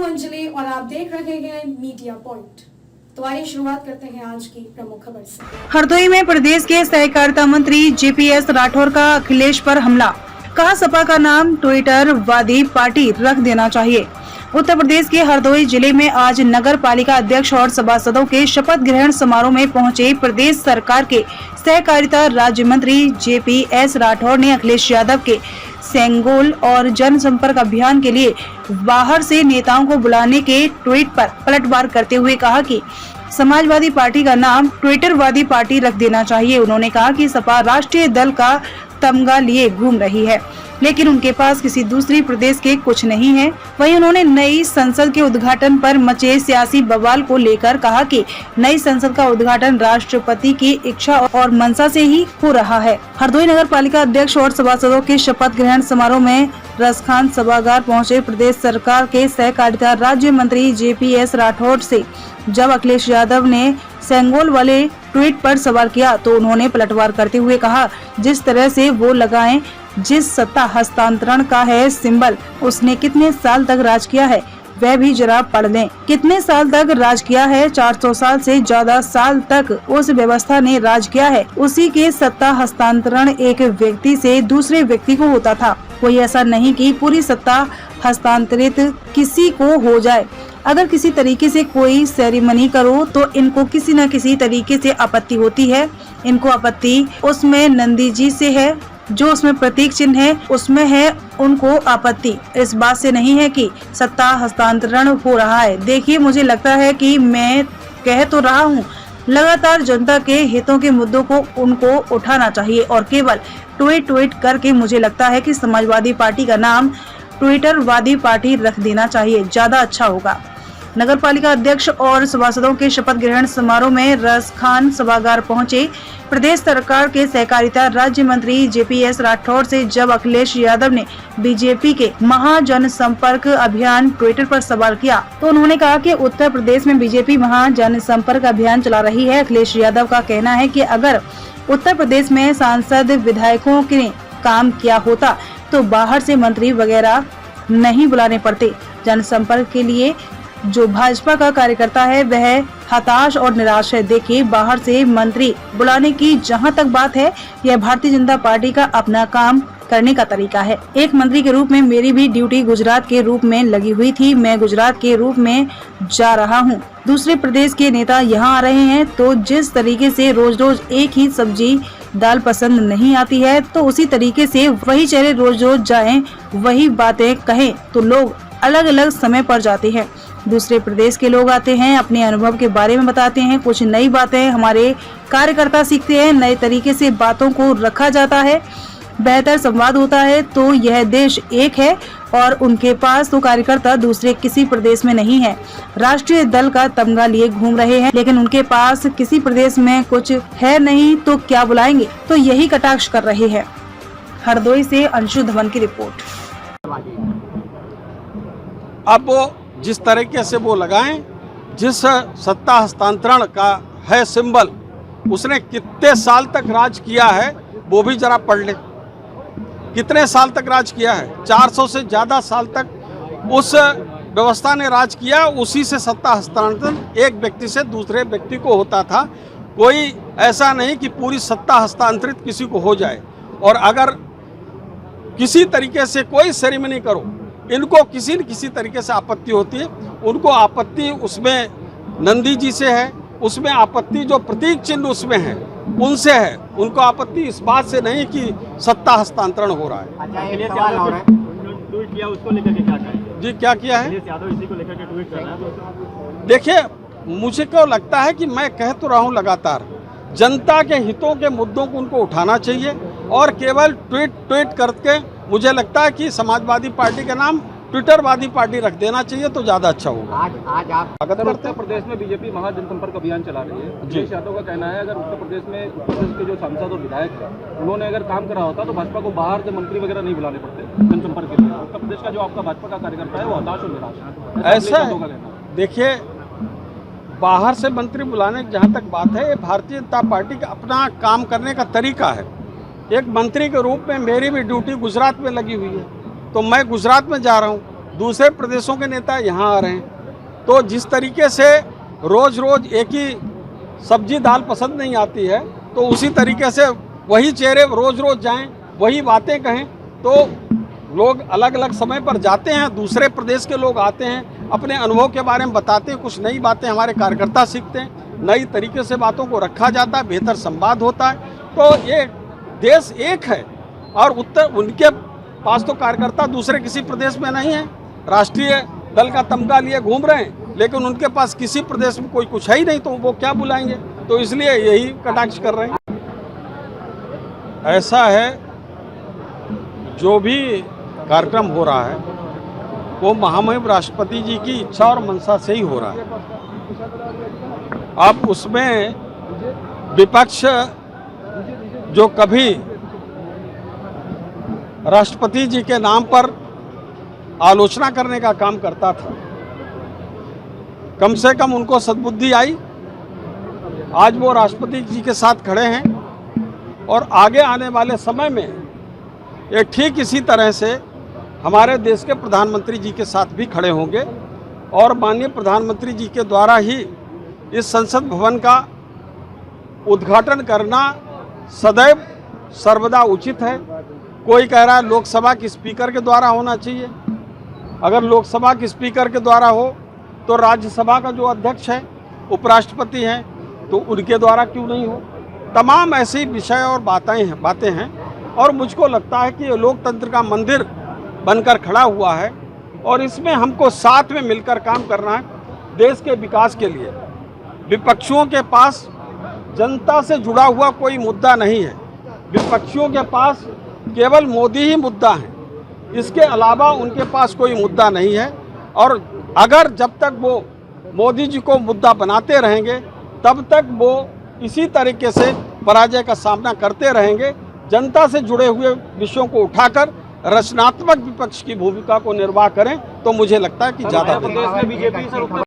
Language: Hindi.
हूं अंजलि और आप देख रहे हैं मीडिया पॉइंट। तो आइए शुरुआत करते हैं आज की प्रमुख खबर से। हरदोई में प्रदेश के सहकारिता मंत्री जेपीएस राठौर का अखिलेश पर हमला, कहा सपा का नाम ट्विटर वादी पार्टी रख देना चाहिए। उत्तर प्रदेश के हरदोई जिले में आज नगर पालिका अध्यक्ष और सभासदों के शपथ ग्रहण समारोह में पहुंचे प्रदेश सरकार के सहकारिता राज्य मंत्री जेपीएस राठौर ने अखिलेश यादव के सेंगोल और जनसंपर्क अभियान के लिए बाहर से नेताओं को बुलाने के ट्वीट पर पलटवार करते हुए कहा कि समाजवादी पार्टी का नाम ट्विटरवादी पार्टी रख देना चाहिए। उन्होंने कहा कि सपा राष्ट्रीय दल का तमगा लिए घूम रही है, लेकिन उनके पास किसी दूसरी प्रदेश के कुछ नहीं है। वहीं उन्होंने नई संसद के उद्घाटन पर मचे सियासी बवाल को लेकर कहा कि नई संसद का उद्घाटन राष्ट्रपति की इच्छा और मंशा से ही हो रहा है। हरदोई नगर पालिका अध्यक्ष और सभासदों के शपथ ग्रहण समारोह में रसखान सभागार पहुंचे प्रदेश सरकार के सहकारिता राज्य मंत्री जेपीएस राठौर से जब अखिलेश यादव ने सेंगोल वाले ट्वीट पर सवाल किया तो उन्होंने पलटवार करते हुए कहा, जिस तरह से वो लगाएं जिस सत्ता हस्तांतरण का है सिंबल, उसने कितने साल तक राज किया है वह भी जरा पढ़ लें। कितने साल तक राज किया है? 400 साल से ज्यादा साल तक उस व्यवस्था ने राज किया है। उसी के सत्ता हस्तांतरण एक व्यक्ति से दूसरे व्यक्ति को होता था। कोई ऐसा नहीं कि पूरी सत्ता हस्तांतरित किसी को हो जाए। अगर किसी तरीके से कोई सेरेमनी करो तो इनको किसी न किसी तरीके से आपत्ति होती है। इनको आपत्ति उसमें नंदी जी से है, जो उसमें प्रतीक चिन्ह है उसमें है, उनको आपत्ति इस बात से नहीं है कि सत्ता हस्तांतरण हो रहा है। देखिए, मुझे लगता है कि मैं कह तो रहा हूँ, लगातार जनता के हितों के मुद्दों को उनको उठाना चाहिए और केवल ट्वीट करके मुझे लगता है कि समाजवादी पार्टी का नाम ट्विटरवादी पार्टी रख देना चाहिए, ज्यादा अच्छा होगा। नगर पालिका अध्यक्ष और सभासदों के शपथ ग्रहण समारोह में रसखान सभागार पहुंचे प्रदेश सरकार के सहकारिता राज्य मंत्री जेपीएस राठौर से जब अखिलेश यादव ने बीजेपी के महाजन संपर्क अभियान ट्विटर पर सवाल किया तो उन्होंने कहा कि उत्तर प्रदेश में बीजेपी महाजन संपर्क अभियान चला रही है। अखिलेश यादव का कहना है कि अगर उत्तर प्रदेश में सांसद विधायकों ने काम किया होता तो बाहर से मंत्री वगैरह नहीं बुलाने पड़ते। जनसंपर्क के लिए जो भाजपा का कार्यकर्ता है वह हताश और निराश है। देखिए, बाहर से मंत्री बुलाने की जहां तक बात है, यह भारतीय जनता पार्टी का अपना काम करने का तरीका है। एक मंत्री के रूप में मेरी भी ड्यूटी गुजरात के रूप में लगी हुई थी। मैं गुजरात के रूप में जा रहा हूं। दूसरे प्रदेश के नेता यहां आ रहे हैं, तो जिस तरीके से रोज रोज एक ही सब्जी दाल पसंद नहीं आती है, तो उसी तरीके से वही चेहरे रोज रोज जाएं, वही बातें कहें तो लोग अलग अलग समय पर जाते हैं। दूसरे प्रदेश के लोग आते हैं, अपने अनुभव के बारे में बताते हैं, कुछ नई बातें हमारे कार्यकर्ता सीखते हैं। नए तरीके से बातों को रखा जाता है, बेहतर संवाद होता है। तो यह देश एक है और उनके पास तो कार्यकर्ता दूसरे किसी प्रदेश में नहीं है। राष्ट्रीय दल का तमगा लिए घूम रहे हैं, लेकिन उनके पास किसी प्रदेश में कुछ है नहीं तो क्या बुलाएंगे, तो यही कटाक्ष कर रहे हैं। हरदोई से अंशु धवन की रिपोर्ट। अब वो जिस तरीके से वो लगाएं, जिस सत्ता हस्तांतरण का है सिंबल, उसने कितने साल तक राज किया है वो भी जरा पढ़ ले। कितने साल तक राज किया है? 400 से ज़्यादा साल तक उस व्यवस्था ने राज किया। उसी से सत्ता हस्तांतरण एक व्यक्ति से दूसरे व्यक्ति को होता था। कोई ऐसा नहीं कि पूरी सत्ता हस्तांतरित किसी को हो जाए। और अगर किसी तरीके से कोई सेरेमनी करो, इनको किसी न किसी तरीके से आपत्ति होती है। उनको आपत्ति उसमें नंदी जी से है, उसमें आपत्ति जो प्रतीक चिन्ह उसमें है उनसे है। उनको आपत्ति इस बात से नहीं कि सत्ता हस्तांतरण हो रहा है। अच्छा, एक सवाल और है, ट्वीट किया उसको लेकर के क्या कहें? जी, क्या किया है? यादव इसी को लेकर के ट्वीट कर रहा है। देखिए, मुझे क्यों लगता है कि मैं कह तो रहा हूँ लगातार, जनता के हितों के मुद्दों को उनको उठाना चाहिए और केवल ट्वीट करके मुझे लगता है कि समाजवादी पार्टी का नाम ट्विटरवादी पार्टी रख देना चाहिए तो ज्यादा अच्छा होगा। आज आप उत्तर प्रदेश में बीजेपी महाजनसंपर्क अभियान चला रही है। अखिलेश यादव का कहना है अगर उत्तर प्रदेश के जो सांसद और विधायक हैं उन्होंने अगर काम करा होता तो भाजपा को बाहर से मंत्री वगैरह नहीं बुलाने पड़ते जनसंपर्क के लिए। उत्तर प्रदेश का जो आपका भाजपा का कार्यकर्ता है वो हताश और निराश है। ऐसा देखिए, बाहर से मंत्री बुलाने की जहाँ तक बात है, ये भारतीय जनता पार्टी का अपना काम करने का तरीका है। एक मंत्री के रूप में मेरी भी ड्यूटी गुजरात में लगी हुई है, तो मैं गुजरात में जा रहा हूँ। दूसरे प्रदेशों के नेता यहाँ आ रहे हैं। तो जिस तरीके से रोज रोज एक ही सब्जी दाल पसंद नहीं आती है, तो उसी तरीके से वही चेहरे रोज रोज जाएं, वही बातें कहें, तो लोग अलग अलग समय पर जाते हैं, दूसरे प्रदेश के लोग आते हैं, अपने अनुभव के बारे में बताते हैं, कुछ नई बातें हमारे कार्यकर्ता सीखते हैं, नई तरीके से बातों को रखा जाता है, बेहतर संवाद होता है। तो ये देश एक है और उनके पास तो कार्यकर्ता दूसरे किसी प्रदेश में नहीं है, राष्ट्रीय दल का तमगा लिए घूम रहे हैं, लेकिन उनके पास किसी प्रदेश में कोई कुछ है ही नहीं, तो वो क्या बुलाएंगे? तो इसलिए यही कटाक्ष कर रहे हैं। ऐसा है, जो भी कार्यक्रम हो रहा है वो महामहिम राष्ट्रपति जी की इच्छा और मंशा से ही हो रहा है। अब उसमें विपक्ष जो कभी राष्ट्रपति जी के नाम पर आलोचना करने का काम करता था, कम से कम उनको सद्बुद्धि आई। आज वो राष्ट्रपति जी के साथ खड़े हैं और आगे आने वाले समय में ये ठीक इसी तरह से हमारे देश के प्रधानमंत्री जी के साथ भी खड़े होंगे और माननीय प्रधानमंत्री जी के द्वारा ही इस संसद भवन का उद्घाटन करना सदैव सर्वदा उचित है। कोई कह रहा है लोकसभा के स्पीकर के द्वारा होना चाहिए। अगर लोकसभा के स्पीकर के द्वारा हो तो राज्यसभा का जो अध्यक्ष है, उपराष्ट्रपति हैं, तो उनके द्वारा क्यों नहीं हो? तमाम ऐसी विषय और बातें हैं और मुझको लगता है कि ये लोकतंत्र का मंदिर बनकर खड़ा हुआ है और इसमें हमको साथ में मिलकर काम करना है देश के विकास के लिए। विपक्षियों के पास जनता से जुड़ा हुआ कोई मुद्दा नहीं है, विपक्षियों के पास केवल मोदी ही मुद्दा है, इसके अलावा उनके पास कोई मुद्दा नहीं है। और अगर जब तक वो मोदी जी को मुद्दा बनाते रहेंगे तब तक वो इसी तरीके से पराजय का सामना करते रहेंगे। जनता से जुड़े हुए विषयों को उठाकर रचनात्मक विपक्ष की भूमिका को निर्वाह करें तो मुझे लगता है कि ज़्यादा प्रदेश में बीजेपी